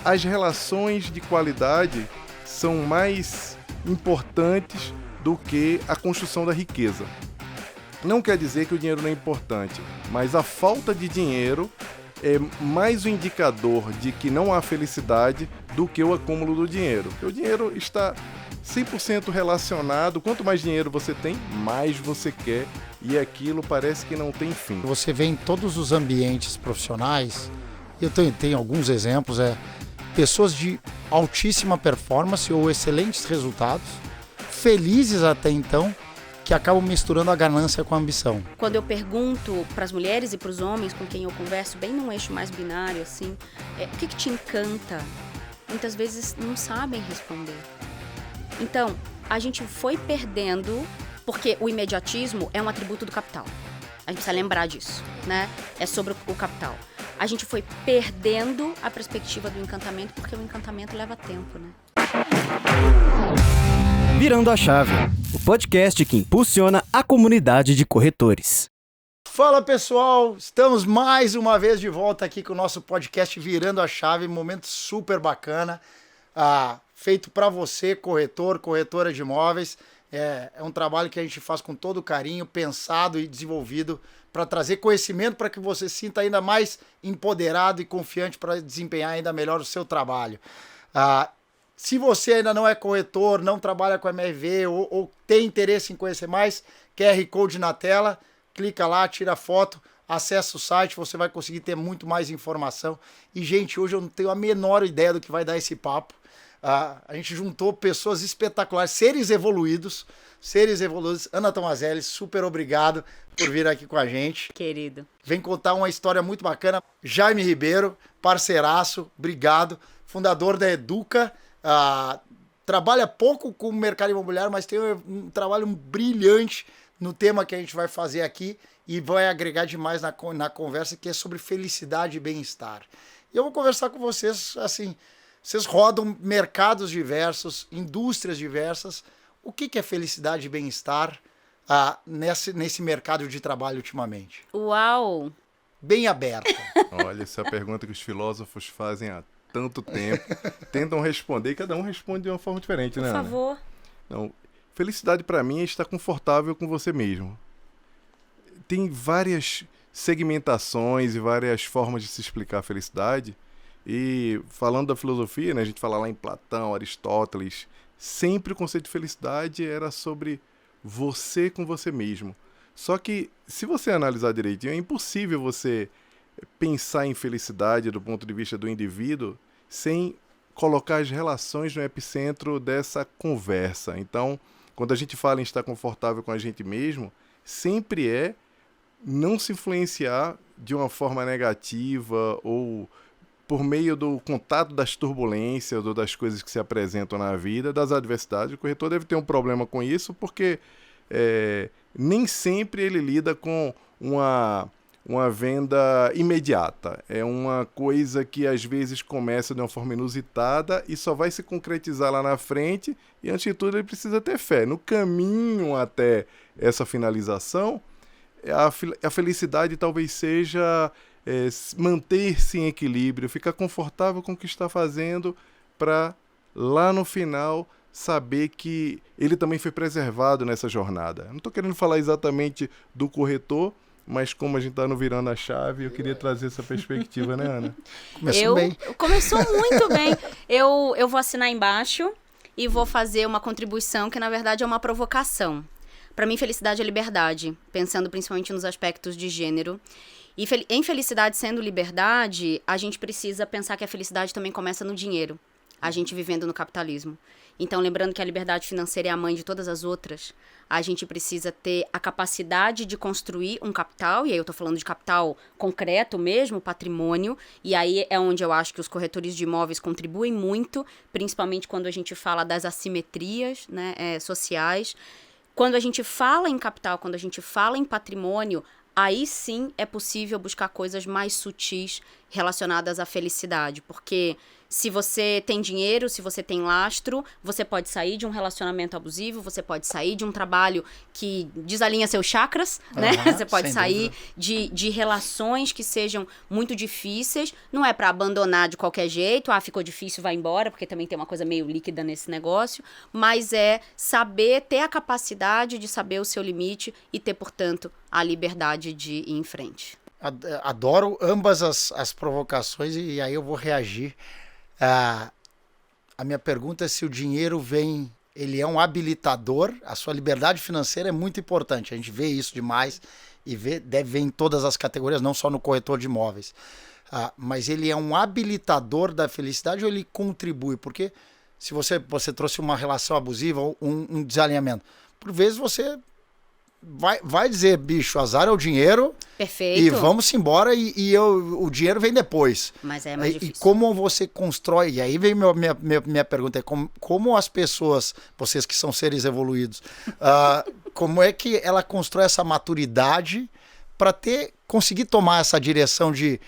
as relações de qualidade são mais importantes do que a construção da riqueza. Não quer dizer que o dinheiro não é importante, mas a falta de dinheiro é mais um indicador de que não há felicidade do que o acúmulo do dinheiro. Porque o dinheiro está 100% relacionado, quanto mais dinheiro você tem, mais você quer, e aquilo parece que não tem fim. Você vê em todos os ambientes profissionais, eu tenho alguns exemplos, pessoas de altíssima performance ou excelentes resultados, felizes até então, que acabam misturando a ganância com a ambição. Quando eu pergunto para as mulheres e para os homens com quem eu converso, bem num eixo mais binário, assim, o que te encanta? Muitas vezes não sabem responder. Então, a gente foi perdendo, porque o imediatismo é um atributo do capital. A gente precisa lembrar disso, né? É sobre o capital. A gente foi perdendo a perspectiva do encantamento, porque o encantamento leva tempo, né? Virando a Chave, o podcast que impulsiona a comunidade de corretores. Fala pessoal, estamos mais uma vez de volta aqui com o nosso podcast Virando a Chave, momento super bacana, feito para você, corretor, corretora de imóveis. É um trabalho que a gente faz com todo carinho, pensado e desenvolvido para trazer conhecimento para que você se sinta ainda mais empoderado e confiante para desempenhar ainda melhor o seu trabalho. Se você ainda não é corretor, não trabalha com MRV ou tem interesse em conhecer mais, QR Code na tela, clica lá, tira foto, acessa o site, você vai conseguir ter muito mais informação. E, gente, hoje eu não tenho a menor ideia do que vai dar esse papo. A gente juntou pessoas espetaculares, seres evoluídos. Ana Tomazelli, super obrigado por vir aqui com a gente. Querido. Vem contar uma história muito bacana. Jaime Ribeiro, parceiraço, obrigado. Fundador da Educa. Trabalha pouco com o mercado imobiliário, mas tem um trabalho brilhante no tema que a gente vai fazer aqui e vai agregar demais na conversa, que é sobre felicidade e bem-estar. E eu vou conversar com vocês, assim, vocês rodam mercados diversos, indústrias diversas. O que é felicidade e bem-estar nesse mercado de trabalho ultimamente? Uau! Bem aberta. Olha, essa é a pergunta que os filósofos fazem há tanto tempo, tentam responder e cada um responde de uma forma diferente, né, Ana? Por favor. Não, felicidade para mim é estar confortável com você mesmo. Tem várias segmentações e várias formas de se explicar a felicidade. E falando da filosofia, né, a gente fala lá em Platão, Aristóteles, sempre o conceito de felicidade era sobre você com você mesmo. Só que, se você analisar direitinho, é impossível você pensar em felicidade do ponto de vista do indivíduo sem colocar as relações no epicentro dessa conversa. Então, quando a gente fala em estar confortável com a gente mesmo, sempre é não se influenciar de uma forma negativa ou por meio do contato das turbulências ou das coisas que se apresentam na vida, das adversidades. O corretor deve ter um problema com isso porque nem sempre ele lida com uma venda imediata. É uma coisa que às vezes começa de uma forma inusitada e só vai se concretizar lá na frente, e antes de tudo ele precisa ter fé. No caminho até essa finalização, a felicidade talvez seja manter-se em equilíbrio, ficar confortável com o que está fazendo para lá no final saber que ele também foi preservado nessa jornada. Não estou querendo falar exatamente do corretor, mas como a gente está no Virando a Chave, eu queria trazer essa perspectiva, né, Ana? Começou bem. Começou muito bem. Eu vou assinar embaixo e vou fazer uma contribuição que, na verdade, é uma provocação. Para mim, felicidade é liberdade, pensando principalmente nos aspectos de gênero. E em felicidade sendo liberdade, a gente precisa pensar que a felicidade também começa no dinheiro, a gente vivendo no capitalismo. Então, lembrando que a liberdade financeira é a mãe de todas as outras, a gente precisa ter a capacidade de construir um capital, e aí eu estou falando de capital concreto mesmo, patrimônio, e aí é onde eu acho que os corretores de imóveis contribuem muito, principalmente quando a gente fala das assimetrias, né, sociais. Quando a gente fala em capital, quando a gente fala em patrimônio, aí sim é possível buscar coisas mais sutis relacionadas à felicidade, porque se você tem dinheiro, se você tem lastro, você pode sair de um relacionamento abusivo, você pode sair de um trabalho que desalinha seus chakras, né? Você pode sair de relações que sejam muito difíceis. Não é para abandonar de qualquer jeito, ficou difícil, vai embora, porque também tem uma coisa meio líquida nesse negócio, mas é saber ter a capacidade de saber o seu limite e ter, portanto, a liberdade de ir em frente. Adoro ambas as provocações e aí eu vou reagir. A minha pergunta é se o dinheiro ele é um habilitador. A sua liberdade financeira é muito importante. A gente vê isso demais e deve ver em todas as categorias, não só no corretor de imóveis. Mas ele é um habilitador da felicidade ou ele contribui? Porque se você trouxe uma relação abusiva ou um desalinhamento, por vezes você vai dizer, bicho, azar é o dinheiro. Perfeito. E vamos embora o dinheiro vem depois. Mas é mais difícil. E como você constrói, e aí vem minha pergunta, é como as pessoas, vocês que são seres evoluídos, como é que ela constrói essa maturidade para conseguir tomar essa direção de,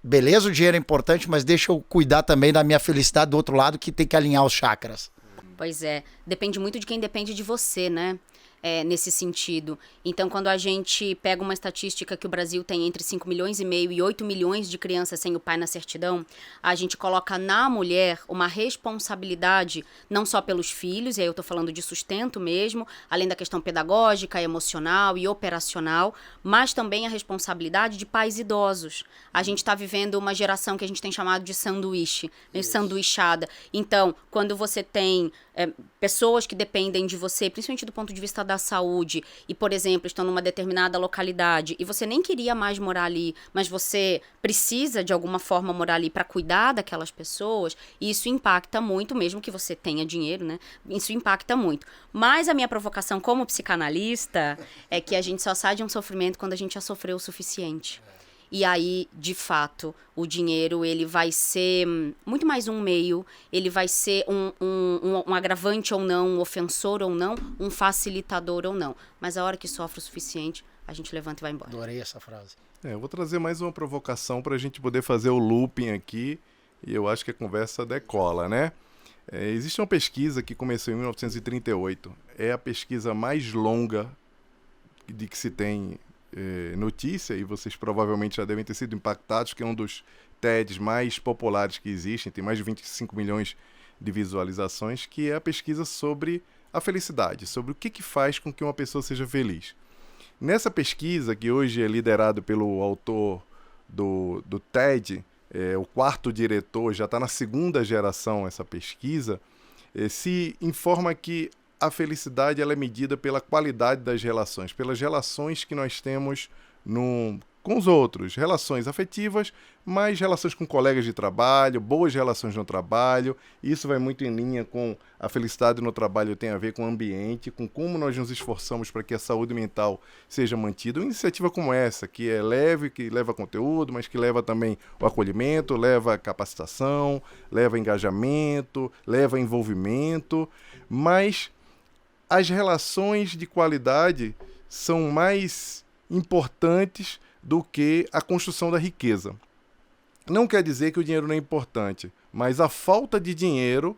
beleza, o dinheiro é importante, mas deixa eu cuidar também da minha felicidade do outro lado, que tem que alinhar os chakras. Pois é, depende muito de quem depende de você, né? Nesse sentido. Então, quando a gente pega uma estatística que o Brasil tem entre 5,5 milhões e 8 milhões de crianças sem o pai na certidão, a gente coloca na mulher uma responsabilidade não só pelos filhos, e aí eu tô falando de sustento mesmo, além da questão pedagógica, emocional e operacional, mas também a responsabilidade de pais idosos. A gente está vivendo uma geração que a gente tem chamado de sanduíche, meio sanduichada. Então, quando você tem pessoas que dependem de você, principalmente do ponto de vista da saúde, e, por exemplo, estão numa determinada localidade, e você nem queria mais morar ali, mas você precisa, de alguma forma, morar ali para cuidar daquelas pessoas, e isso impacta muito, mesmo que você tenha dinheiro, né? Isso impacta muito. Mas a minha provocação como psicanalista é que a gente só sai de um sofrimento quando a gente já sofreu o suficiente. E aí, de fato, o dinheiro ele vai ser muito mais um meio, ele vai ser um agravante ou não, um ofensor ou não, um facilitador ou não. Mas a hora que sofre o suficiente, a gente levanta e vai embora. Adorei essa frase. Eu vou trazer mais uma provocação para a gente poder fazer o looping aqui, e eu acho que a conversa decola, né? Existe uma pesquisa que começou em 1938. É a pesquisa mais longa de que se tem notícia, e vocês provavelmente já devem ter sido impactados, que é um dos TEDs mais populares que existem, tem mais de 25 milhões de visualizações, que é a pesquisa sobre a felicidade, sobre o que faz com que uma pessoa seja feliz. Nessa pesquisa, que hoje é liderado pelo autor do TED, o quarto diretor, já está na segunda geração essa pesquisa, se informa que a felicidade ela é medida pela qualidade das relações, pelas relações que nós temos com os outros, relações afetivas, mas relações com colegas de trabalho, boas relações no trabalho. Isso vai muito em linha com a felicidade no trabalho, tem a ver com o ambiente, com como nós nos esforçamos para que a saúde mental seja mantida. Uma iniciativa como essa, que é leve, que leva conteúdo, mas que leva também o acolhimento, leva capacitação, leva engajamento, leva envolvimento, mas as relações de qualidade são mais importantes do que a construção da riqueza. Não quer dizer que o dinheiro não é importante, mas a falta de dinheiro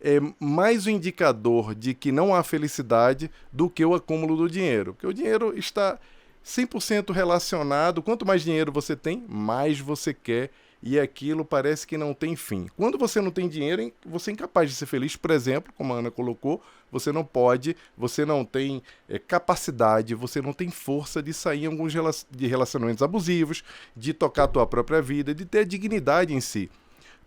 é mais um indicador de que não há felicidade do que o acúmulo do dinheiro. Porque o dinheiro está 100% relacionado. Quanto mais dinheiro você tem, mais você quer. E aquilo parece que não tem fim. Quando você não tem dinheiro, você é incapaz de ser feliz. Por exemplo, como a Ana colocou, você não pode, você não tem capacidade, você não tem força de sair em alguns relacionamentos abusivos, de tocar a tua própria vida, de ter a dignidade em si.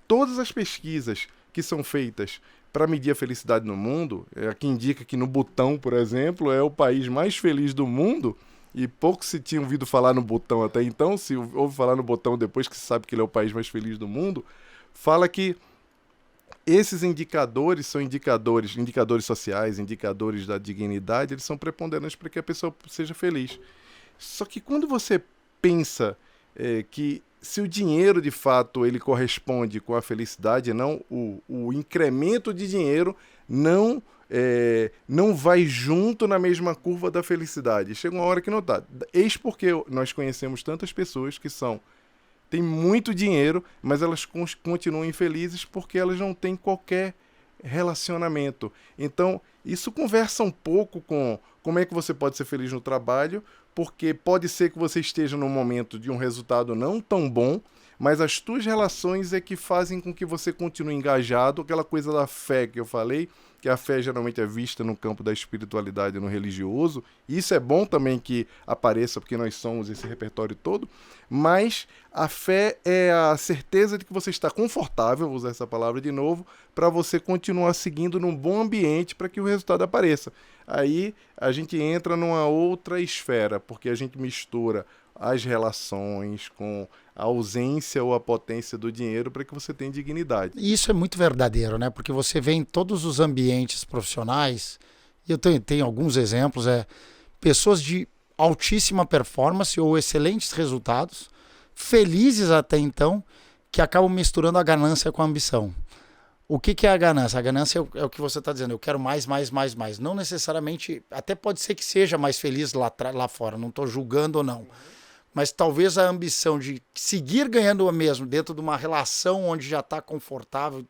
Todas as pesquisas que são feitas para medir a felicidade no mundo, aqui indica que no Butão, por exemplo, é o país mais feliz do mundo, e pouco se tinha ouvido falar no Butão até então, se ouve falar no Butão depois que se sabe que ele é o país mais feliz do mundo, fala que esses indicadores são indicadores sociais, indicadores da dignidade, eles são preponderantes para que a pessoa seja feliz. Só que quando você pensa que se o dinheiro de fato ele corresponde com a felicidade, não o incremento de dinheiro não vai junto na mesma curva da felicidade. Chega uma hora que não está. Eis porque nós conhecemos tantas pessoas que têm muito dinheiro, mas elas continuam infelizes porque elas não têm qualquer relacionamento. Então, isso conversa um pouco com como é que você pode ser feliz no trabalho, porque pode ser que você esteja num momento de um resultado não tão bom, mas as tuas relações é que fazem com que você continue engajado, aquela coisa da fé que eu falei, que a fé geralmente é vista no campo da espiritualidade, no religioso. Isso é bom também que apareça, porque nós somos esse repertório todo, mas a fé é a certeza de que você está confortável, vou usar essa palavra de novo, para você continuar seguindo num bom ambiente para que o resultado apareça. Aí a gente entra numa outra esfera, porque a gente mistura as relações com a ausência ou a potência do dinheiro para que você tenha dignidade. E isso é muito verdadeiro, né? Porque você vê em todos os ambientes profissionais, e eu tenho alguns exemplos, pessoas de altíssima performance ou excelentes resultados, felizes até então, que acabam misturando a ganância com a ambição. O que é a ganância? A ganância é o que você está dizendo, eu quero mais. Não necessariamente, até pode ser que seja mais feliz lá fora, não estou julgando ou não. Mas talvez a ambição de seguir ganhando o mesmo dentro de uma relação onde já está confortável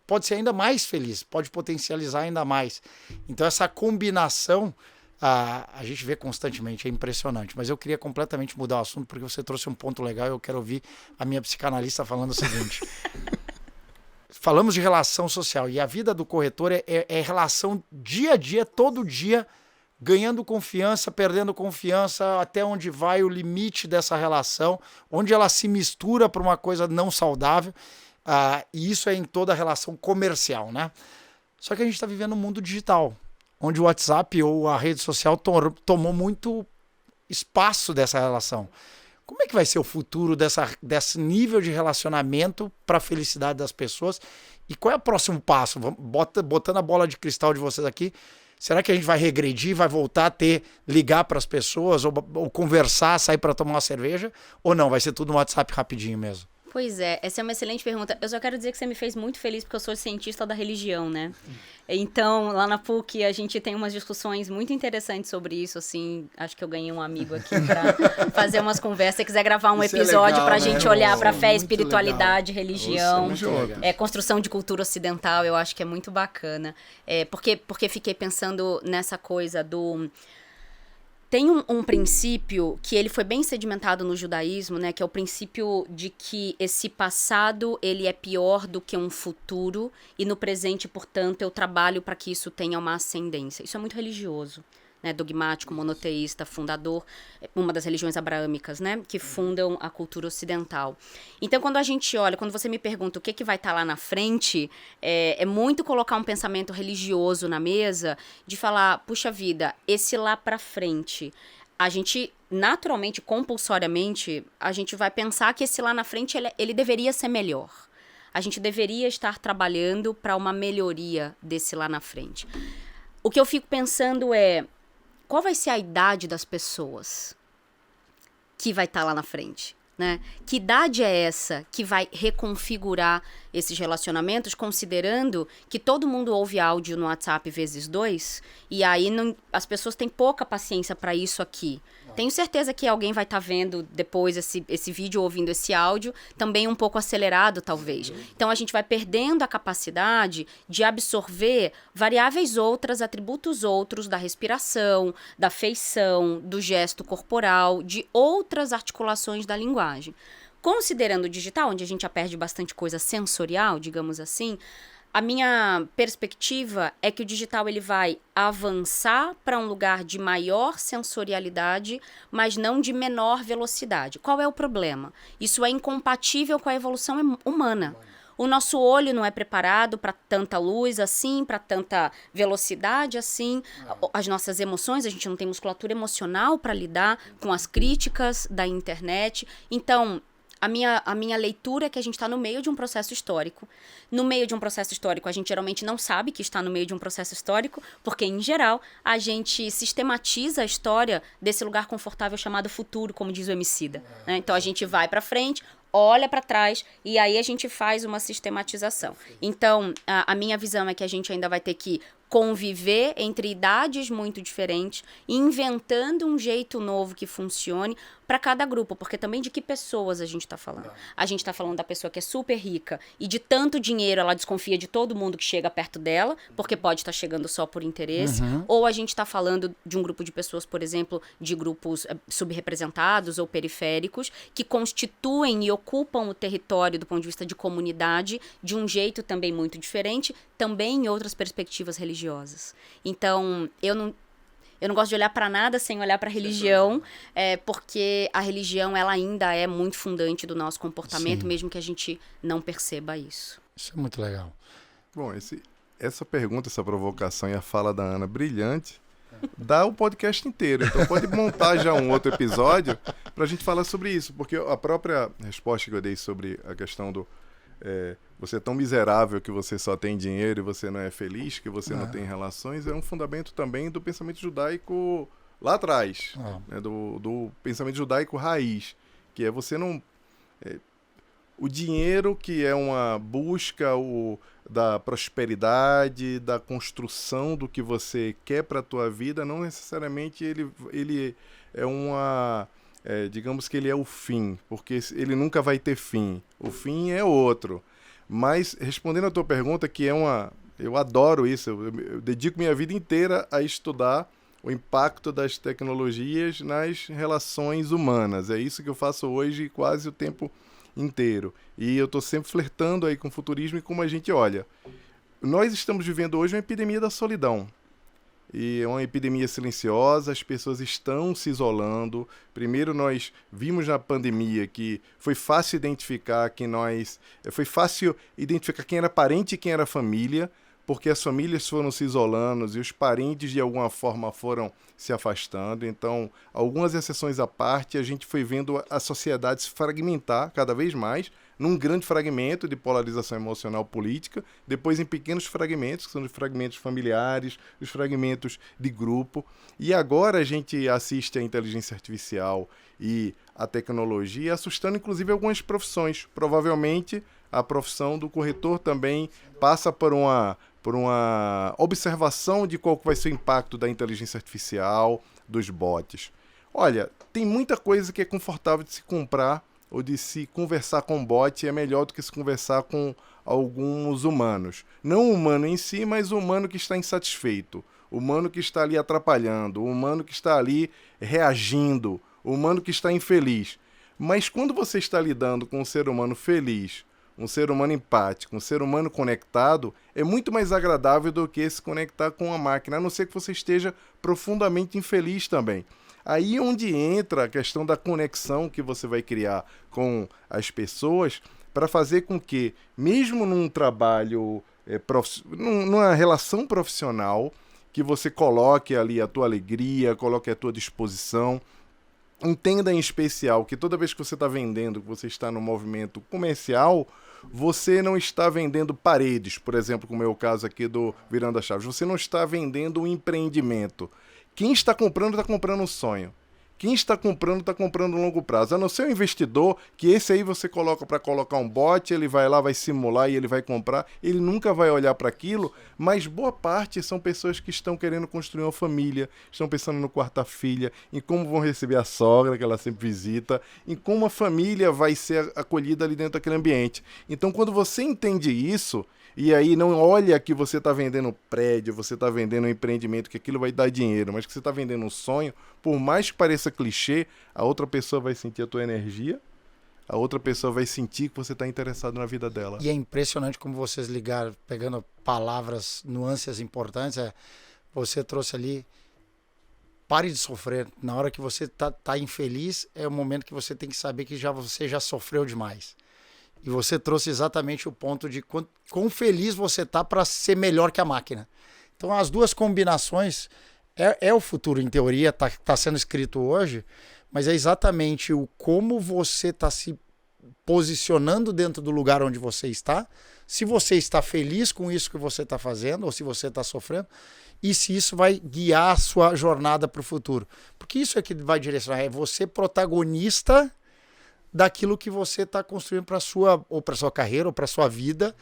pode ser ainda mais feliz, pode potencializar ainda mais. Então essa combinação a gente vê constantemente, é impressionante. Mas eu queria completamente mudar o assunto porque você trouxe um ponto legal e eu quero ouvir a minha psicanalista falando o seguinte. Falamos de relação social e a vida do corretor é relação dia a dia, todo dia, ganhando confiança, perdendo confiança, até onde vai o limite dessa relação, onde ela se mistura para uma coisa não saudável, e isso é em toda a relação comercial, né? Só que a gente está vivendo um mundo digital, onde o WhatsApp ou a rede social tomou muito espaço dessa relação. Como é que vai ser o futuro desse nível de relacionamento para a felicidade das pessoas? E qual é o próximo passo? Botando a bola de cristal de vocês aqui, será que a gente vai regredir, vai voltar a ligar para as pessoas, ou conversar, sair para tomar uma cerveja? Ou não, vai ser tudo no WhatsApp rapidinho mesmo? Pois é, essa é uma excelente pergunta. Eu só quero dizer que você me fez muito feliz porque eu sou cientista da religião, né? Então, lá na PUC, a gente tem umas discussões muito interessantes sobre isso, assim. Acho que eu ganhei um amigo aqui pra fazer umas conversas. Se quiser gravar um episódio legal, pra gente olhar pra fé, espiritualidade, legal. Religião, construção de cultura ocidental, eu acho que é muito bacana. Porque fiquei pensando nessa coisa do... Tem um princípio que ele foi bem sedimentado no judaísmo, né? Que é o princípio de que esse passado ele é pior do que um futuro e no presente, portanto, eu trabalho para que isso tenha uma ascendência. Isso é muito religioso, né? Dogmático, monoteísta, fundador, uma das religiões abraâmicas, né? Que fundam a cultura ocidental. Então, quando a gente olha, quando você me pergunta o que vai estar lá na frente, é muito colocar um pensamento religioso na mesa, de falar, puxa vida, esse lá para frente, a gente, naturalmente, compulsoriamente, a gente vai pensar que esse lá na frente, ele deveria ser melhor. A gente deveria estar trabalhando para uma melhoria desse lá na frente. O que eu fico pensando qual vai ser a idade das pessoas que vai estar lá na frente, né? Que idade é essa que vai reconfigurar esses relacionamentos, considerando que todo mundo ouve áudio no WhatsApp vezes 2, e aí as pessoas têm pouca paciência para isso aqui. Tenho certeza que alguém vai estar vendo depois esse vídeo, ouvindo esse áudio, também um pouco acelerado, talvez. Então, a gente vai perdendo a capacidade de absorver variáveis outras, atributos outros da respiração, da feição, do gesto corporal, de outras articulações da linguagem. Considerando o digital, onde a gente já perde bastante coisa sensorial, digamos assim, a minha perspectiva é que o digital ele vai avançar para um lugar de maior sensorialidade, mas não de menor velocidade. Qual é o problema? Isso é incompatível com a evolução humana. O nosso olho não é preparado para tanta luz assim, para tanta velocidade assim. As nossas emoções, a gente não tem musculatura emocional para lidar com as críticas da internet. Então, a minha leitura é que a gente está no meio de um processo histórico. No meio de um processo histórico, a gente geralmente não sabe que está no meio de um processo histórico, porque, em geral, a gente sistematiza a história desse lugar confortável chamado futuro, como diz o Emicida, né? Então, a gente vai para frente, olha para trás e aí a gente faz uma sistematização. Então, a minha visão é que a gente ainda vai ter que conviver entre idades muito diferentes, inventando um jeito novo que funcione, para cada grupo, porque também de que pessoas a gente está falando. A gente está falando da pessoa que é super rica e de tanto dinheiro ela desconfia de todo mundo que chega perto dela, porque pode estar chegando só por interesse, ou a gente está falando de um grupo de pessoas, por exemplo, de grupos subrepresentados ou periféricos, que constituem e ocupam o território do ponto de vista de comunidade de um jeito também muito diferente, também em outras perspectivas religiosas. Então, eu não gosto de olhar para nada sem olhar para a religião, porque a religião ela ainda é muito fundante do nosso comportamento, Sim. mesmo que a gente não perceba isso. Isso é muito legal. Bom, essa pergunta, essa provocação e a fala da Ana brilhante dá o podcast inteiro. Então pode montar já um outro episódio para a gente falar sobre isso, porque a própria resposta que eu dei sobre a questão do você é tão miserável que você só tem dinheiro e você não é feliz, que você não tem relações, é um fundamento também do pensamento judaico lá atrás, né, do pensamento judaico raiz, que é você não... o dinheiro, que é uma busca da prosperidade, da construção do que você quer para a tua vida, não necessariamente ele é uma... digamos que ele é o fim, porque ele nunca vai ter fim. O fim é outro. Mas, respondendo a tua pergunta, que é eu adoro isso, eu dedico minha vida inteira a estudar o impacto das tecnologias nas relações humanas. É isso que eu faço hoje quase o tempo inteiro. E eu estou sempre flertando aí com o futurismo e como a gente olha. Nós estamos vivendo hoje uma epidemia da solidão. E é uma epidemia silenciosa, as pessoas estão se isolando. Primeiro nós vimos na pandemia que foi fácil identificar foi fácil identificar quem era parente e quem era família, porque as famílias foram se isolando e os parentes de alguma forma foram se afastando. Então, algumas exceções à parte, a gente foi vendo a sociedade se fragmentar cada vez mais, num grande fragmento de polarização emocional política, depois em pequenos fragmentos, que são os fragmentos familiares, os fragmentos de grupo. E agora a gente assiste a inteligência artificial e a tecnologia assustando inclusive algumas profissões. Provavelmente a profissão do corretor também passa por uma observação de qual vai ser o impacto da inteligência artificial, dos bots. Olha, tem muita coisa que é confortável de se comprar ou de se conversar com bot, é melhor do que se conversar com alguns humanos. Não o humano em si, mas o humano que está insatisfeito, o humano que está ali atrapalhando, o humano que está ali reagindo, o humano que está infeliz. Mas quando você está lidando com um ser humano feliz, um ser humano empático, um ser humano conectado, é muito mais agradável do que se conectar com uma máquina, a não ser que você esteja profundamente infeliz também. Aí onde entra a questão da conexão que você vai criar com as pessoas para fazer com que, mesmo num trabalho, numa relação profissional, que você coloque ali a tua alegria, coloque a tua disposição. Entenda em especial que toda vez que você está vendendo, que você está no movimento comercial, você não está vendendo paredes, por exemplo, como é o caso aqui do Virando as Chaves. Você não está vendendo um empreendimento. Quem está comprando um sonho. Quem está comprando um longo prazo. A não ser um investidor, que esse aí você coloca para colocar um bot, ele vai lá, vai simular e ele vai comprar. Ele nunca vai olhar para aquilo, mas boa parte são pessoas que estão querendo construir uma família, estão pensando no quarto da filha, em como vão receber a sogra, que ela sempre visita, em como a família vai ser acolhida ali dentro daquele ambiente. Então, quando você entende isso, e aí não olha que você está vendendo um prédio, você está vendendo um empreendimento, que aquilo vai dar dinheiro, mas que você está vendendo um sonho, por mais que pareça clichê, a outra pessoa vai sentir a tua energia, a outra pessoa vai sentir que você está interessado na vida dela. E é impressionante como vocês ligaram, pegando palavras, nuances importantes, você trouxe ali, pare de sofrer. Na hora que você tá infeliz, é o momento que você tem que saber que você já sofreu demais. E você trouxe exatamente o ponto de quão feliz você tá para ser melhor que a máquina. Então as duas combinações é o futuro, em teoria, tá sendo escrito hoje, mas é exatamente o como você está se posicionando dentro do lugar onde você está, se você está feliz com isso que você está fazendo, ou se você está sofrendo, e se isso vai guiar a sua jornada para o futuro. Porque isso é que vai direcionar, é você protagonista daquilo que você está construindo para sua carreira ou para sua vida,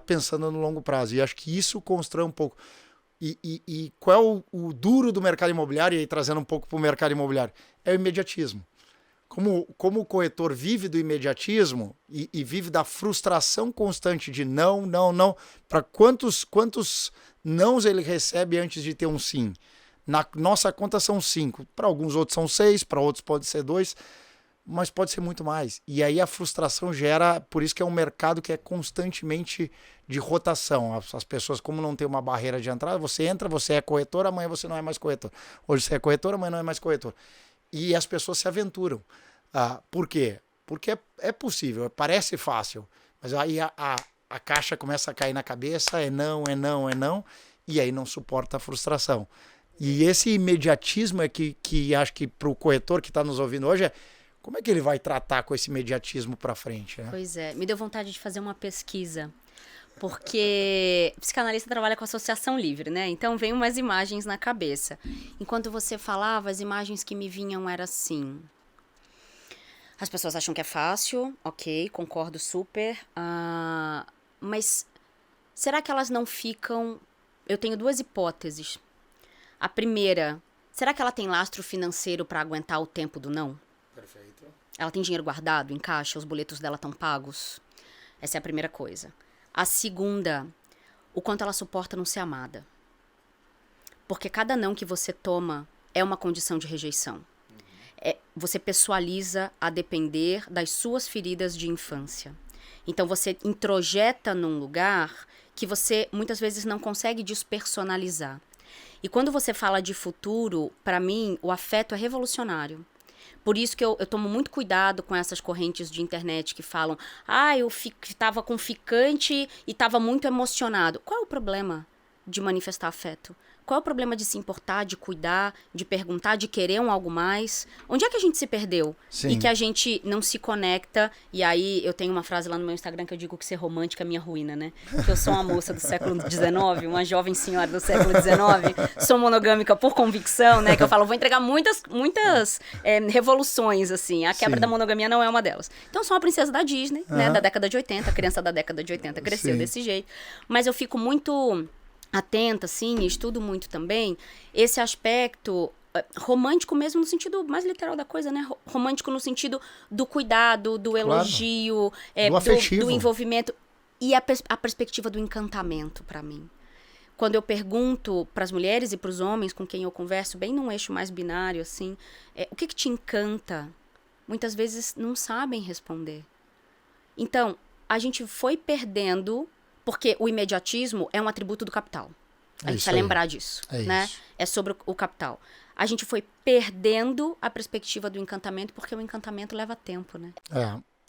pensando no longo prazo. E acho que isso constrói um pouco. E qual é o duro do mercado imobiliário, e aí trazendo um pouco para o mercado imobiliário? É o imediatismo. como o corretor vive do imediatismo e vive da frustração constante de não, para quantos nãos ele recebe antes de ter um sim? Na nossa conta são 5, para alguns outros são 6, para outros pode ser 2, mas pode ser muito mais. E aí a frustração gera, por isso que é um mercado que é constantemente de rotação. As pessoas, como não tem uma barreira de entrada, você entra, você é corretor, amanhã você não é mais corretor. Hoje você é corretor, amanhã não é mais corretor. E as pessoas se aventuram. Por quê? Porque é possível, parece fácil, mas aí a caixa começa a cair na cabeça, é não, e aí não suporta a frustração. E esse imediatismo é que acho que para o corretor que está nos ouvindo hoje como é que ele vai tratar com esse imediatismo para frente, né? Pois é, me deu vontade de fazer uma pesquisa, porque psicanalista trabalha com associação livre, né? Então vem umas imagens na cabeça. Enquanto você falava, as imagens que me vinham eram assim. As pessoas acham que é fácil, ok, concordo super, mas será que elas não ficam... Eu tenho 2 hipóteses. A primeira, será que ela tem lastro financeiro para aguentar o tempo do não? Perfeito. Ela tem dinheiro guardado em caixa, os boletos dela estão pagos? Essa é a primeira coisa. A segunda, o quanto ela suporta não ser amada. Porque cada não que você toma é uma condição de rejeição. Você pessoaliza a depender das suas feridas de infância. Então você introjeta num lugar que você muitas vezes não consegue despersonalizar. E quando você fala de futuro, para mim, o afeto é revolucionário. Por isso que eu tomo muito cuidado com essas correntes de internet que falam eu estava com ficante e estava muito emocionado. Qual é o problema de manifestar afeto? Qual é o problema de se importar, de cuidar, de perguntar, de querer algo mais? Onde é que a gente se perdeu? Sim. E que a gente não se conecta. E aí eu tenho uma frase lá no meu Instagram que eu digo que ser romântica é minha ruína, né? Que eu sou uma moça do século XIX, uma jovem senhora do século XIX, sou monogâmica por convicção, né? Que eu falo, vou entregar muitas revoluções, assim. A quebra da monogamia não é uma delas. Então eu sou uma princesa da Disney, né? Da década de 80, a criança da década de 80 cresceu desse jeito. Mas eu fico muito... atenta, assim, estudo muito também, esse aspecto romântico mesmo no sentido mais literal da coisa, né? Romântico no sentido do cuidado, do elogio, do envolvimento e a perspectiva do encantamento para mim. Quando eu pergunto para as mulheres e para os homens com quem eu converso, bem num eixo mais binário, assim, o que te encanta? Muitas vezes não sabem responder. Então, a gente foi perdendo... Porque o imediatismo é um atributo do capital. A gente precisa lembrar disso, né? É sobre o capital. A gente foi perdendo a perspectiva do encantamento porque o encantamento leva tempo, né?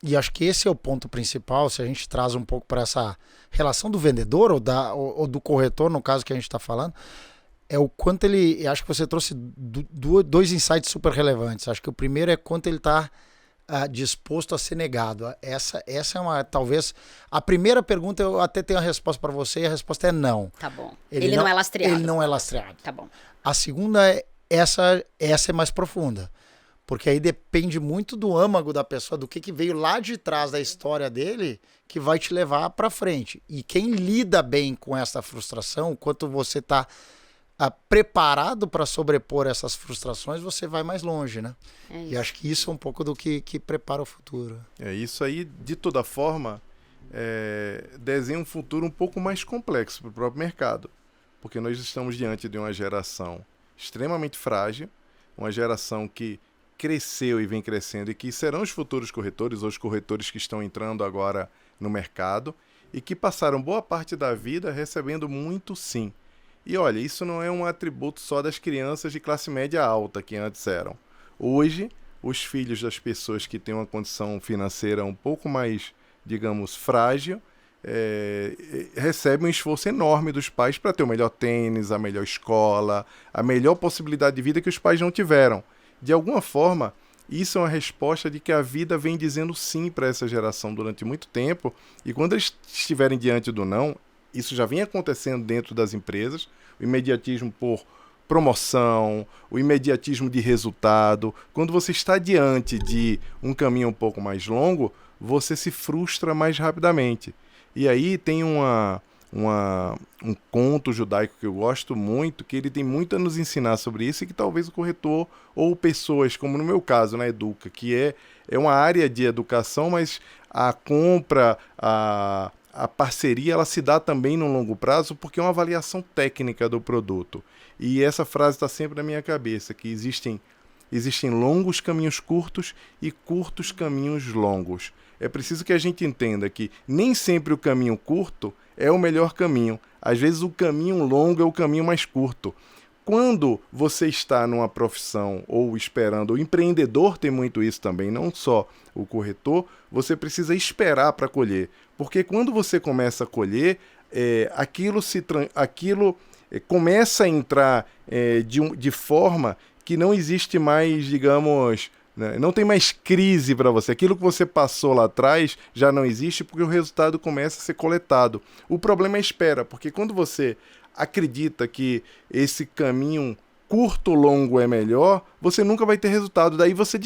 E acho que esse é o ponto principal, se a gente traz um pouco para essa relação do vendedor ou do corretor, no caso que a gente está falando, é o quanto ele... Acho que você trouxe 2 insights super relevantes. Acho que o primeiro é quanto ele está... disposto a ser negado. Essa é uma, talvez, a primeira pergunta eu até tenho a resposta para você e a resposta é não. Tá bom. Ele não é lastreado. Ele não é lastreado. Tá bom. A segunda essa é mais profunda, porque aí depende muito do âmago da pessoa, do que veio lá de trás da história dele, que vai te levar para frente. E quem lida bem com essa frustração, quanto você está preparado para sobrepor essas frustrações, você vai mais longe, né? E acho que isso é um pouco do que prepara o futuro. Isso aí, de toda forma, desenha um futuro um pouco mais complexo para o próprio mercado, porque nós estamos diante de uma geração extremamente frágil, uma geração que cresceu e vem crescendo e que serão os futuros corretores ou os corretores que estão entrando agora no mercado e que passaram boa parte da vida recebendo muito sim. E olha, isso não é um atributo só das crianças de classe média alta que antes eram. Hoje, os filhos das pessoas que têm uma condição financeira um pouco mais, digamos, frágil, recebem um esforço enorme dos pais para ter o melhor tênis, a melhor escola, a melhor possibilidade de vida que os pais não tiveram. De alguma forma, isso é uma resposta de que a vida vem dizendo sim para essa geração durante muito tempo, e quando eles estiverem diante do não, isso já vem acontecendo dentro das empresas, o imediatismo por promoção, o imediatismo de resultado. Quando você está diante de um caminho um pouco mais longo, você se frustra mais rapidamente. E aí tem uma um conto judaico que eu gosto muito, que ele tem muito a nos ensinar sobre isso e que talvez o corretor ou pessoas, como no meu caso, na Educa, que é uma área de educação, mas a compra, a parceria, ela se dá também no longo prazo porque é uma avaliação técnica do produto. E essa frase está sempre na minha cabeça, que existem longos caminhos curtos e curtos caminhos longos. É preciso que a gente entenda que nem sempre o caminho curto é o melhor caminho. Às vezes o caminho longo é o caminho mais curto. Quando você está numa profissão ou esperando, o empreendedor tem muito isso também, não só o corretor, você precisa esperar para colher. Porque quando você começa a colher, aquilo começa a entrar de forma que não existe mais, digamos, né, não tem mais crise para você. Aquilo que você passou lá atrás já não existe porque o resultado começa a ser coletado. O problema é a espera, porque quando você acredita que esse caminho curto, longo é melhor, você nunca vai ter resultado. Daí você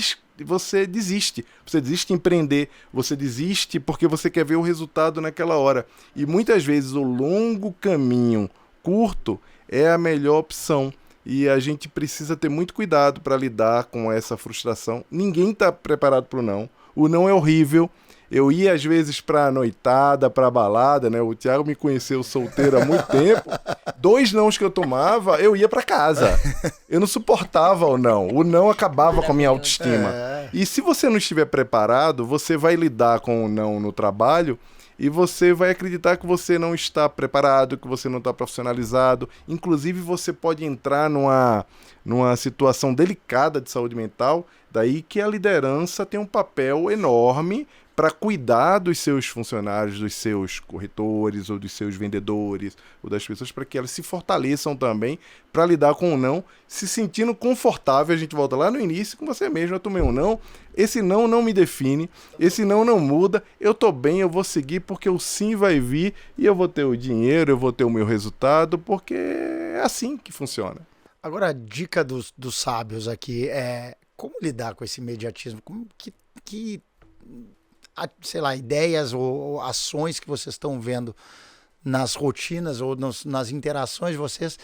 desiste. Você desiste de empreender, você desiste porque você quer ver o resultado naquela hora. E muitas vezes o longo caminho curto é a melhor opção. E a gente precisa ter muito cuidado para lidar com essa frustração. Ninguém está preparado para o não. O não é horrível. Eu ia, às vezes, para noitada, para balada, né? O Thiago me conheceu solteiro há muito tempo. 2 nãos que eu tomava, eu ia para casa. Eu não suportava o não. O não acabava com a minha autoestima. E se você não estiver preparado, você vai lidar com o não no trabalho e você vai acreditar que você não está preparado, que você não está profissionalizado. Inclusive, você pode entrar numa situação delicada de saúde mental, daí que a liderança tem um papel enorme para cuidar dos seus funcionários, dos seus corretores, ou dos seus vendedores, ou das pessoas, para que elas se fortaleçam também para lidar com o não, se sentindo confortável. A gente volta lá no início com você mesmo. Eu tomei um não, esse não me define, esse não muda, eu tô bem, eu vou seguir porque o sim vai vir e eu vou ter o dinheiro, eu vou ter o meu resultado, porque é assim que funciona. Agora, a dica dos sábios aqui é como lidar com esse imediatismo, como que sei lá, ideias ou ações que vocês estão vendo nas rotinas ou nas interações de vocês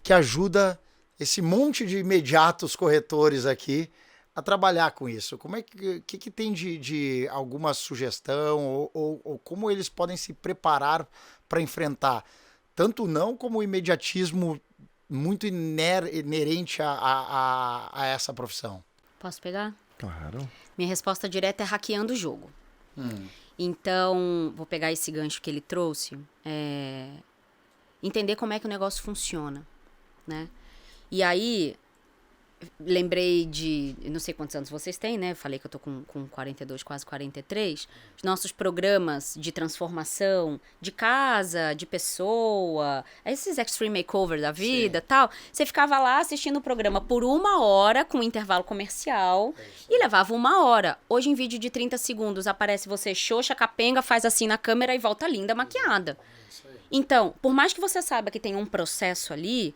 que ajuda esse monte de imediatos corretores aqui a trabalhar com isso. Como é que tem de alguma sugestão ou como eles podem se preparar para enfrentar tanto o não como o imediatismo muito inerente a essa profissão? Posso pegar? Claro. Minha resposta direta é hackeando o jogo. Então, vou pegar esse gancho que ele trouxe, entender como é que o negócio funciona, né? E aí, lembrei de, não sei quantos anos vocês têm, né? Falei que eu tô com 42, quase 43. Os nossos programas de transformação de casa, de pessoa, esses extreme makeover da vida, tal. Você ficava lá assistindo o programa por 1 hora, com intervalo comercial, e levava 1 hora. Hoje, em vídeo de 30 segundos, aparece você xoxa, capenga, faz assim na câmera e volta linda, maquiada. Então, por mais que você saiba que tem um processo ali,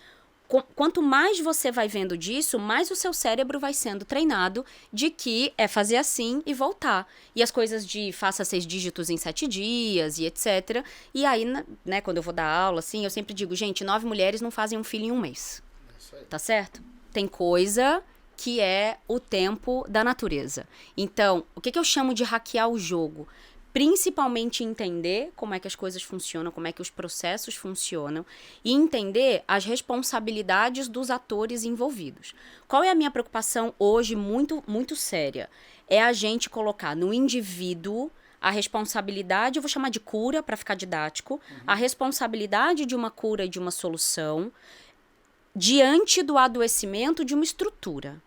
quanto mais você vai vendo disso, mais o seu cérebro vai sendo treinado de que é fazer assim e voltar. E as coisas de faça 6 dígitos em 7 dias e etc. E aí, né, quando eu vou dar aula, assim, eu sempre digo, gente, 9 mulheres não fazem um filho em 1 mês. Tá certo? Tem coisa que é o tempo da natureza. Então, o que eu chamo de hackear o jogo? Principalmente entender como é que as coisas funcionam, como é que os processos funcionam e entender as responsabilidades dos atores envolvidos. Qual é a minha preocupação hoje muito, muito séria? É a gente colocar no indivíduo a responsabilidade, eu vou chamar de cura para ficar didático, a responsabilidade de uma cura e de uma solução diante do adoecimento de uma estrutura.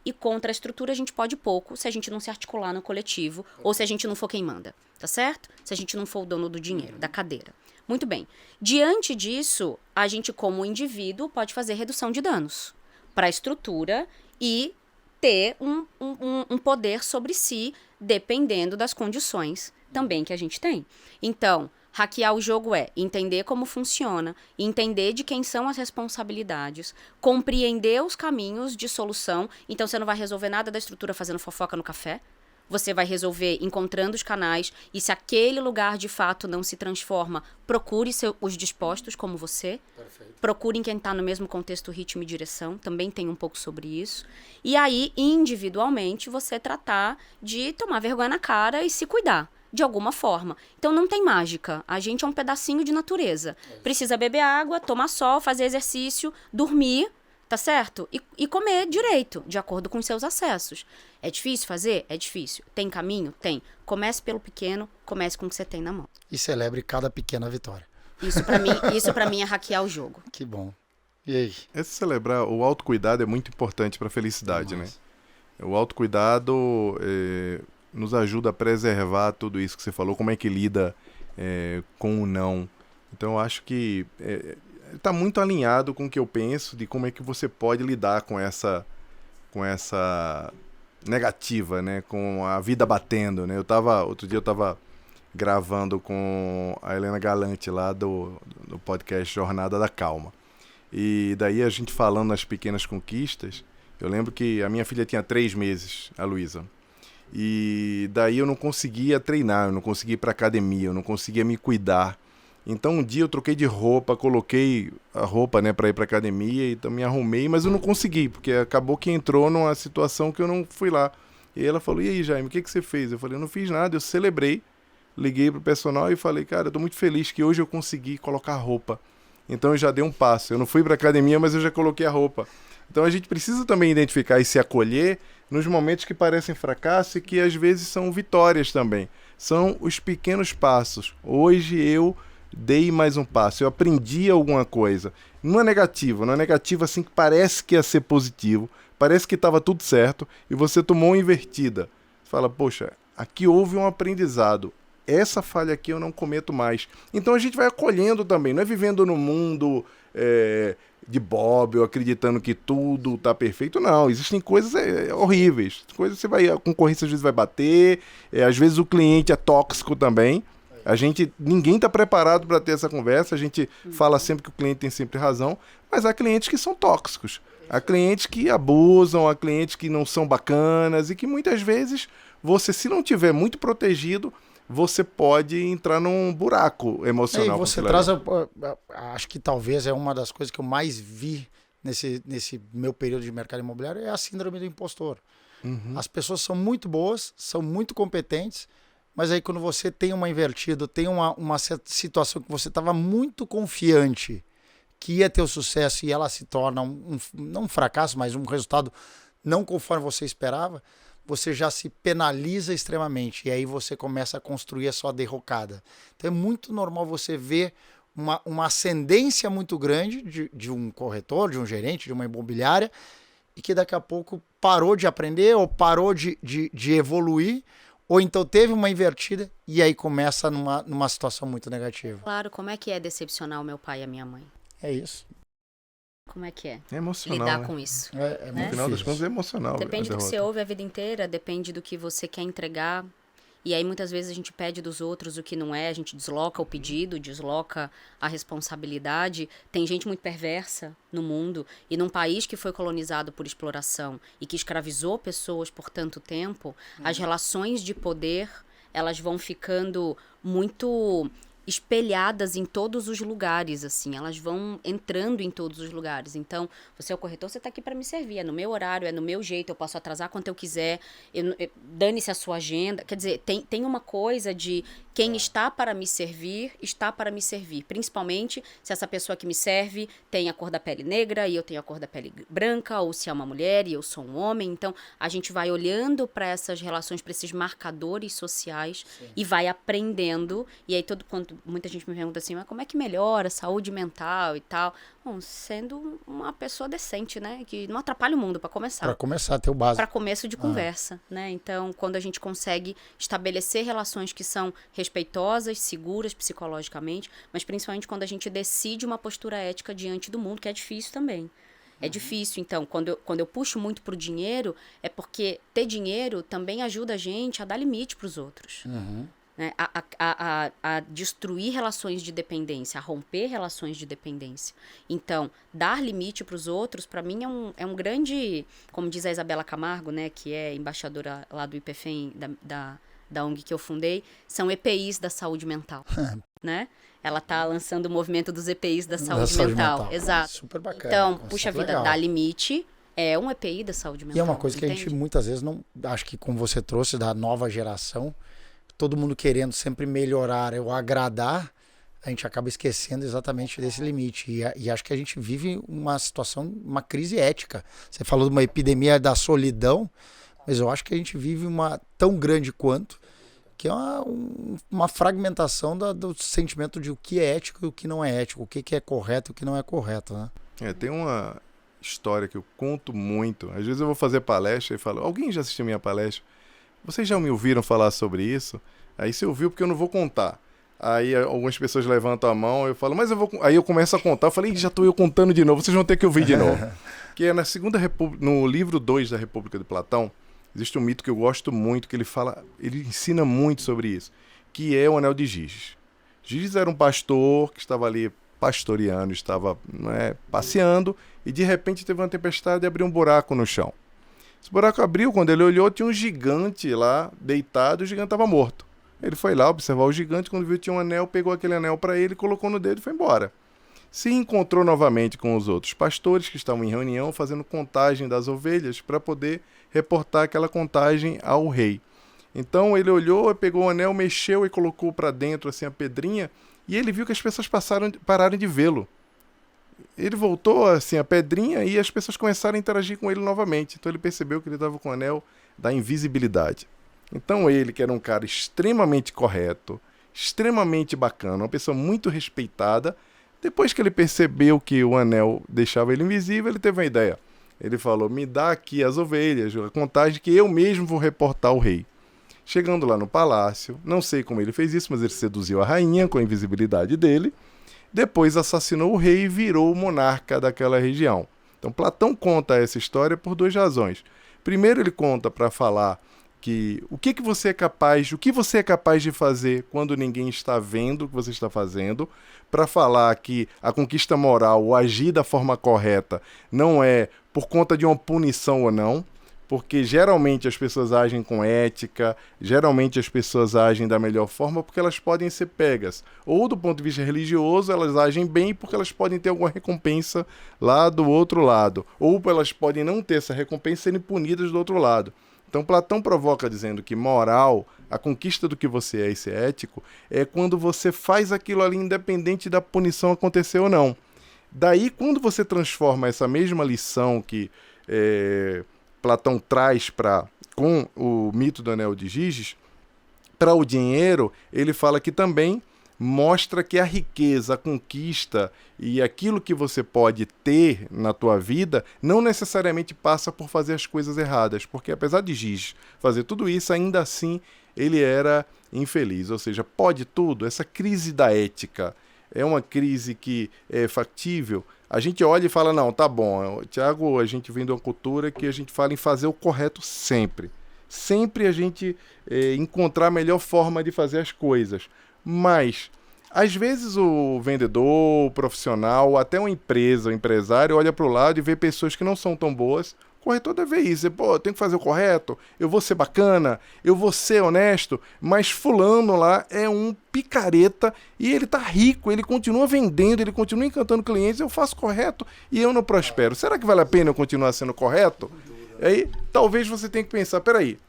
E contra a estrutura a gente pode pouco se a gente não se articular no coletivo ou se a gente não for quem manda, tá certo? Se a gente não for o dono do dinheiro, da cadeira. Muito bem. Diante disso, a gente como indivíduo pode fazer redução de danos para a estrutura e ter um poder sobre si, dependendo das condições também que a gente tem. Então, hackear o jogo é entender como funciona, entender de quem são as responsabilidades, compreender os caminhos de solução. Então, você não vai resolver nada da estrutura fazendo fofoca no café. você vai resolver encontrando os canais, e se aquele lugar de fato não se transforma, procure os dispostos como você. Perfeito. Procure quem está no mesmo contexto, ritmo e direção, também tem um pouco sobre isso. E aí, individualmente, você tratar de tomar vergonha na cara e se cuidar, de alguma forma. Então não tem mágica, a gente é um pedacinho de natureza. Precisa beber água, tomar sol, fazer exercício, dormir, tá certo? E comer direito, de acordo com os seus acessos. É difícil fazer? É difícil. Tem caminho? Tem. Comece pelo pequeno, comece com o que você tem na mão. E celebre cada pequena vitória. Isso pra mim é hackear o jogo. Que bom. E aí? Esse celebrar, o autocuidado é muito importante para a felicidade, né? O autocuidado nos ajuda a preservar tudo isso que você falou, como é que lida com o não. Então eu acho que está muito alinhado com o que eu penso de como é que você pode lidar com essa negativa, né? Com a vida batendo, né? Outro dia eu estava gravando com a Helena Galante lá do podcast Jornada da Calma. E daí a gente falando nas pequenas conquistas, eu lembro que a minha filha tinha 3 meses, a Luísa. E daí eu não conseguia treinar, eu não conseguia ir para academia, eu não conseguia me cuidar. Então um dia eu troquei de roupa, coloquei a roupa, né, para ir para academia, então me arrumei, mas eu não consegui, porque acabou que entrou numa situação que eu não fui lá. E ela falou: "E aí, Jaime, o que você fez?" Eu falei: "Eu não fiz nada, eu celebrei." Liguei pro personal e falei: "Cara, eu tô muito feliz que hoje eu consegui colocar roupa." Então eu já dei um passo. Eu não fui para academia, mas eu já coloquei a roupa. Então a gente precisa também identificar e se acolher nos momentos que parecem fracasso e que às vezes são vitórias também. São os pequenos passos. Hoje eu dei mais um passo, eu aprendi alguma coisa. Não é negativo assim que parece que ia ser positivo, parece que estava tudo certo e você tomou uma invertida. Você fala: "Poxa, aqui houve um aprendizado. Essa falha aqui eu não cometo mais." Então a gente vai acolhendo também, não é vivendo no mundo de Bob, ou acreditando que tudo tá perfeito. Não, existem coisas horríveis, coisas a concorrência às vezes vai bater, às vezes o cliente é tóxico também. Ninguém está preparado para ter essa conversa, a gente fala sempre que o cliente tem sempre razão, mas há clientes que são tóxicos, há clientes que abusam, há clientes que não são bacanas e que muitas vezes você, se não tiver muito protegido, você pode entrar num buraco emocional. E você traz, acho que talvez é uma das coisas que eu mais vi nesse meu período de mercado imobiliário, é a síndrome do impostor. Uhum. As pessoas são muito boas, são muito competentes, mas aí quando você tem uma invertida, tem uma situação que você estava muito confiante que ia ter o sucesso e ela se torna não um fracasso, mas um resultado não conforme você esperava, você já se penaliza extremamente e aí você começa a construir a sua derrocada. Então é muito normal você ver uma ascendência muito grande de um corretor, de um gerente, de uma imobiliária, e que daqui a pouco parou de aprender ou parou de evoluir, ou então teve uma invertida e aí começa numa situação muito negativa. Claro, como é que é decepcionar o meu pai e a minha mãe? É isso. Como é que é? É emocional, lidar né? com isso. No final das contas é emocional. Depende do que você ouve a vida inteira, depende do que você quer entregar. E aí muitas vezes a gente pede dos outros o que não é, a gente desloca o pedido, desloca a responsabilidade. Tem gente muito perversa no mundo, e num país que foi colonizado por exploração e que escravizou pessoas por tanto tempo, as relações de poder, elas vão ficando muito espelhadas em todos os lugares, assim, elas vão entrando em todos os lugares. Então, você é o corretor, você está aqui para me servir, é no meu horário, é no meu jeito, eu posso atrasar quanto eu quiser, dane-se a sua agenda. Quer dizer, tem uma coisa de quem está para me servir, principalmente se essa pessoa que me serve tem a cor da pele negra e eu tenho a cor da pele branca, ou se é uma mulher e eu sou um homem. Então, a gente vai olhando para essas relações, para esses marcadores sociais. Sim. E vai aprendendo, e aí quando muita gente me pergunta assim, mas como é que melhora a saúde mental e tal? Bom, sendo uma pessoa decente, né? Que não atrapalha o mundo, para começar. Para começar, ter o básico. Para começo de conversa, né? Então, quando a gente consegue estabelecer relações que são respeitosas, seguras psicologicamente, mas principalmente quando a gente decide uma postura ética diante do mundo, que é difícil também. É difícil, então, quando eu puxo muito pro dinheiro, é porque ter dinheiro também ajuda a gente a dar limite pros outros. né? A destruir relações de dependência, a romper relações de dependência. Então, dar limite para os outros, para mim, é um grande, como diz a Isabela Camargo, né, que é embaixadora lá do IPFEM, da ONG que eu fundei, são EPIs da saúde mental, né? Ela tá lançando o movimento dos EPIs da saúde mental. Exato. Super bacana. Então, puxa vida, legal. dar limite é um EPI da saúde mental. E é uma coisa que entende? a gente muitas vezes não... Acho que como você trouxe da nova geração, todo mundo querendo sempre melhorar ou agradar, a gente acaba esquecendo exatamente desse limite. E acho que a gente vive uma situação, uma crise ética. Você falou de uma epidemia da solidão, mas eu acho que a gente vive uma tão grande quanto, que é uma fragmentação do sentimento de o que é ético e o que não é ético, o que é correto e o que não é correto, né? Tem uma história que eu conto muito. Às vezes eu vou fazer palestra e falo, alguém já assistiu minha palestra? Vocês já me ouviram falar sobre isso? Aí você ouviu porque eu não vou contar. Aí algumas pessoas levantam a mão, eu falo, mas eu vou... Aí eu começo a contar, eu falei, já estou eu contando de novo, vocês vão ter que ouvir de novo. Que é na Segunda República, no livro 2 da República de Platão, existe um mito que eu gosto muito, que ele ensina muito sobre isso, que é o Anel de Giges. Giges era um pastor que estava ali pastoreando, estava passeando, e de repente teve uma tempestade e abriu um buraco no chão. Esse buraco abriu, quando ele olhou, tinha um gigante lá, deitado, e o gigante estava morto. Ele foi lá observar o gigante, quando viu que tinha um anel, pegou aquele anel para ele, colocou no dedo e foi embora. Se encontrou novamente com os outros pastores que estavam em reunião, fazendo contagem das ovelhas, para poder reportar aquela contagem ao rei. Então ele olhou, pegou o anel, mexeu e colocou para dentro assim a pedrinha, e ele viu que as pessoas pararam de vê-lo. Ele voltou assim a pedrinha e as pessoas começaram a interagir com ele novamente. Então ele percebeu que ele estava com o anel da invisibilidade. Então ele, que era um cara extremamente correto, extremamente bacana, uma pessoa muito respeitada, depois que ele percebeu que o anel deixava ele invisível, ele teve uma ideia. Ele falou, me dá aqui as ovelhas, a contagem que eu mesmo vou reportar ao rei. Chegando lá no palácio, não sei como ele fez isso, mas ele seduziu a rainha com a invisibilidade dele, depois assassinou o rei e virou o monarca daquela região. Então Platão conta essa história por duas razões. Primeiro ele conta para falar que o que você é capaz de fazer quando ninguém está vendo o que você está fazendo, para falar que a conquista moral, o agir da forma correta, não é por conta de uma punição ou não, porque geralmente as pessoas agem com ética, geralmente as pessoas agem da melhor forma porque elas podem ser pegas. Ou do ponto de vista religioso, elas agem bem porque elas podem ter alguma recompensa lá do outro lado. Ou elas podem não ter essa recompensa e serem punidas do outro lado. Então Platão provoca dizendo que moral, a conquista do que você é e ser ético, é quando você faz aquilo ali independente da punição acontecer ou não. Daí, quando você transforma essa mesma lição que Platão traz com o mito do Anel de Giges, para o dinheiro, ele fala que também mostra que a riqueza, a conquista e aquilo que você pode ter na tua vida não necessariamente passa por fazer as coisas erradas, porque apesar de Giges fazer tudo isso, ainda assim ele era infeliz. Ou seja, pode tudo, essa crise da ética é uma crise que é factível. A gente olha e fala, não, tá bom, Tiago, a gente vem de uma cultura que a gente fala em fazer o correto sempre. Sempre a gente encontrar a melhor forma de fazer as coisas. Mas, às vezes o vendedor, o profissional, até uma empresa, o empresário, olha para o lado e vê pessoas que não são tão boas. O corretor deve isso. Pô, eu tenho que fazer o correto, eu vou ser bacana, eu vou ser honesto, mas fulano lá é um picareta e ele tá rico, ele continua vendendo, ele continua encantando clientes, eu faço correto e eu não prospero. Será que vale a pena eu continuar sendo correto? Aí, talvez você tenha que pensar, peraí,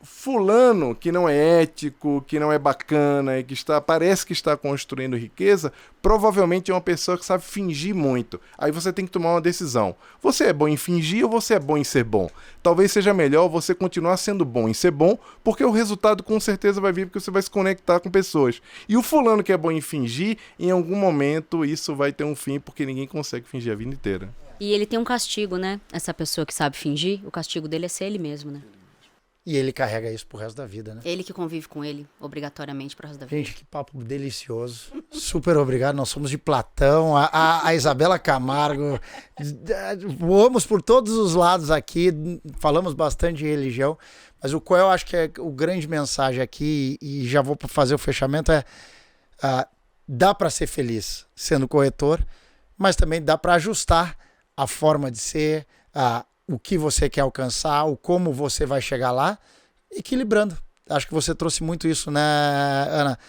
fulano que não é ético, que não é bacana e que parece que está construindo riqueza, provavelmente é uma pessoa que sabe fingir muito. Aí você tem que tomar uma decisão. Você é bom em fingir ou você é bom em ser bom? Talvez seja melhor você continuar sendo bom em ser bom, porque o resultado com certeza vai vir, porque você vai se conectar com pessoas. E o fulano que é bom em fingir, em algum momento isso vai ter um fim, porque ninguém consegue fingir a vida inteira. E ele tem um castigo, né? Essa pessoa que sabe fingir, o castigo dele é ser ele mesmo, né? E ele carrega isso pro resto da vida, né? Ele que convive com ele, obrigatoriamente, pro resto da vida. Gente, que papo delicioso. Super obrigado. Nós somos de Platão. A Isabela Camargo. Voamos por todos os lados aqui. Falamos bastante de religião. Mas o qual eu acho que é o grande mensagem aqui, e já vou fazer o fechamento, é dá para ser feliz sendo corretor, mas também dá para ajustar a forma de ser, o que você quer alcançar, o como você vai chegar lá, equilibrando. Acho que você trouxe muito isso, né, Ana?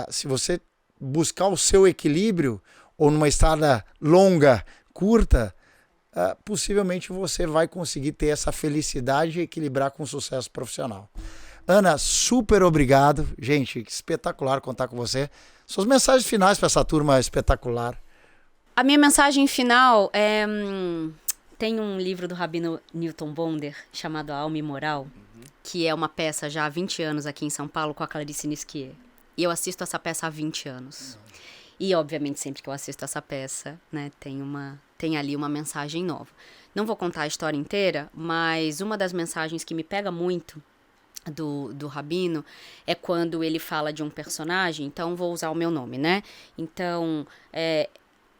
Se você buscar o seu equilíbrio, ou numa estrada longa, curta, possivelmente você vai conseguir ter essa felicidade e equilibrar com sucesso profissional. Ana, super obrigado. Gente, espetacular contar com você. Suas mensagens finais para essa turma espetacular. A minha mensagem final é... Tem um livro do Rabino Newton Bonder chamado A Alma Imoral, que é uma peça já há 20 anos aqui em São Paulo com a Clarice Nisquier. E eu assisto essa peça há 20 anos. E, obviamente, sempre que eu assisto essa peça, né, tem ali uma mensagem nova. Não vou contar a história inteira, mas uma das mensagens que me pega muito do Rabino é quando ele fala de um personagem, então vou usar o meu nome, né? Então,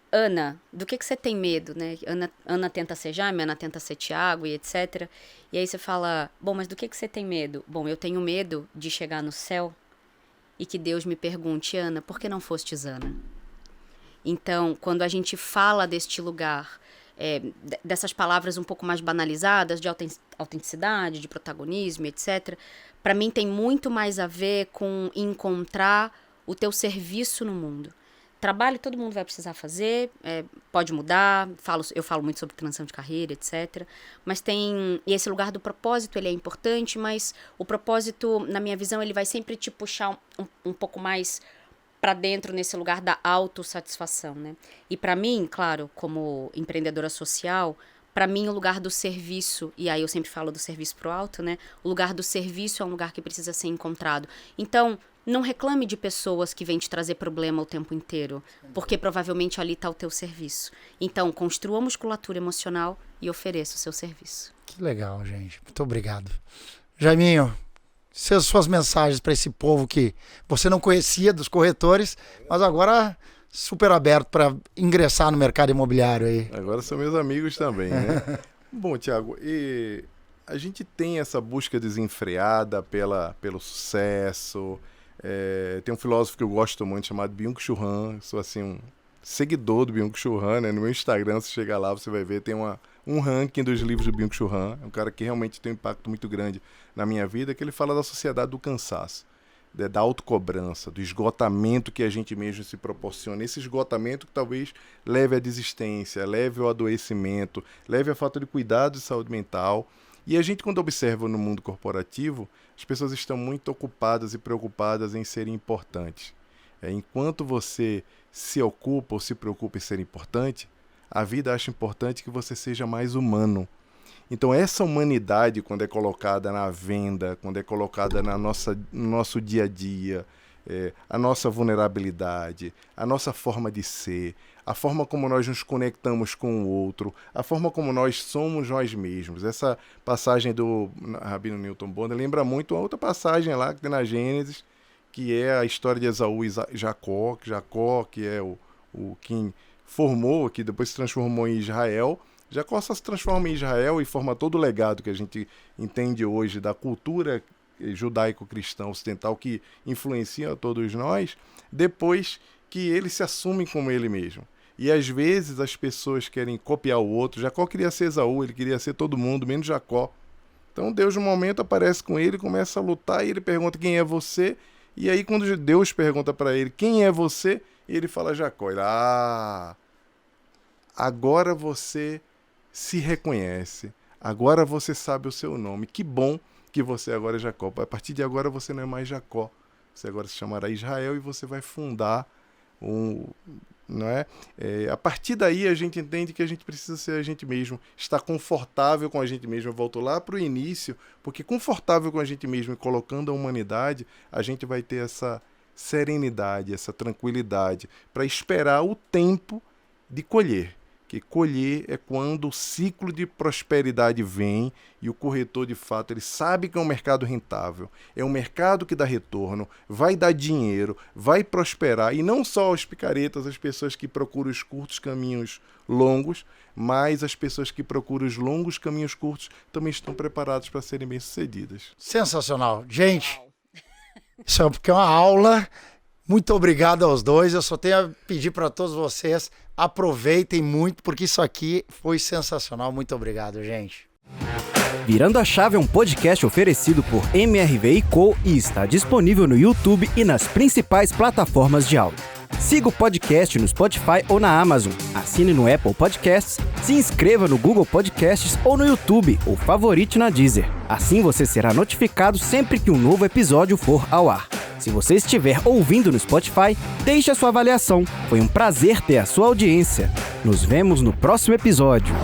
Ana, do que você tem medo, né? Ana tenta ser Jaime, Ana tenta ser Tiago e etc. E aí você fala, bom, mas do que você tem medo? Bom, eu tenho medo de chegar no céu e que Deus me pergunte, Ana, por que não fostes Ana? Então, quando a gente fala deste lugar, dessas palavras um pouco mais banalizadas, de autenticidade, de protagonismo, etc., para mim tem muito mais a ver com encontrar o teu serviço no mundo. Trabalho todo mundo vai precisar fazer, pode mudar, eu falo muito sobre transição de carreira, etc. Mas e esse lugar do propósito, ele é importante, mas o propósito, na minha visão, ele vai sempre te puxar um pouco mais para dentro nesse lugar da autossatisfação, né? E para mim, claro, como empreendedora social, para mim o lugar do serviço, e aí eu sempre falo do serviço pro alto, né? O lugar do serviço é um lugar que precisa ser encontrado. Então, não reclame de pessoas que vêm te trazer problema o tempo inteiro, porque provavelmente ali está o teu serviço. Então, construa a musculatura emocional e ofereça o seu serviço. Que legal, gente. Muito obrigado. Jaiminho, suas mensagens para esse povo que você não conhecia dos corretores, mas agora super aberto para ingressar no mercado imobiliário aí. Agora são meus amigos também, né? Bom, Tiago, a gente tem essa busca desenfreada pelo sucesso. Tem um filósofo que eu gosto muito chamado Byung-Chul Han. Sou assim um seguidor do Byung-Chul Han, né? No meu Instagram, se chegar lá, você vai ver, tem um ranking dos livros do Byung-Chul Han. É um cara que realmente tem um impacto muito grande na minha vida, que ele fala da sociedade do cansaço, da autocobrança, do esgotamento que a gente mesmo se proporciona. Esse esgotamento que talvez leve à desistência, leve ao adoecimento, leve à falta de cuidado de saúde mental. E a gente, quando observa no mundo corporativo, as pessoas estão muito ocupadas e preocupadas em serem importantes. Enquanto você se ocupa ou se preocupa em ser importante, a vida acha importante que você seja mais humano. Então essa humanidade, quando é colocada na venda, quando é colocada no nosso dia a dia, a nossa vulnerabilidade, a nossa forma de ser, a forma como nós nos conectamos com o outro, a forma como nós somos nós mesmos. Essa passagem do Rabino Newton Bonder lembra muito a outra passagem lá que tem na Gênesis, que é a história de Esaú e Jacó, que é o quem formou, que depois se transformou em Israel. Jacó só se transforma em Israel e forma todo o legado que a gente entende hoje da cultura judaico-cristã ocidental que influencia a todos nós, depois que ele se assume como ele mesmo. E às vezes as pessoas querem copiar o outro. Jacó queria ser Esaú, ele queria ser todo mundo, menos Jacó. Então Deus, no momento, aparece com ele, começa a lutar e ele pergunta quem é você. E aí quando Deus pergunta para ele quem é você, ele fala Jacó. Ele, agora você se reconhece, agora você sabe o seu nome. Que bom que você agora é Jacó. A partir de agora você não é mais Jacó. Você agora se chamará Israel e você vai fundar não é? A partir daí a gente entende que a gente precisa ser a gente mesmo, estar confortável com a gente mesmo. Eu volto lá para o início, porque confortável com a gente mesmo e colocando a humanidade, a gente vai ter essa serenidade, essa tranquilidade para esperar o tempo de colher. Que colher é quando o ciclo de prosperidade vem e o corretor, de fato, ele sabe que é um mercado rentável, é um mercado que dá retorno, vai dar dinheiro, vai prosperar, e não só os picaretas, as pessoas que procuram os curtos caminhos longos, mas as pessoas que procuram os longos caminhos curtos também estão preparadas para serem bem-sucedidas. Sensacional. Gente, isso é porque é uma aula. Muito obrigado aos dois. Eu só tenho a pedir para todos vocês, aproveitem muito, porque isso aqui foi sensacional. Muito obrigado, gente. Virando a Chave é um podcast oferecido por MRV & Co. e está disponível no YouTube e nas principais plataformas de áudio. Siga o podcast no Spotify ou na Amazon, assine no Apple Podcasts, se inscreva no Google Podcasts ou no YouTube, ou favorite na Deezer. Assim você será notificado sempre que um novo episódio for ao ar. Se você estiver ouvindo no Spotify, deixe a sua avaliação. Foi um prazer ter a sua audiência. Nos vemos no próximo episódio.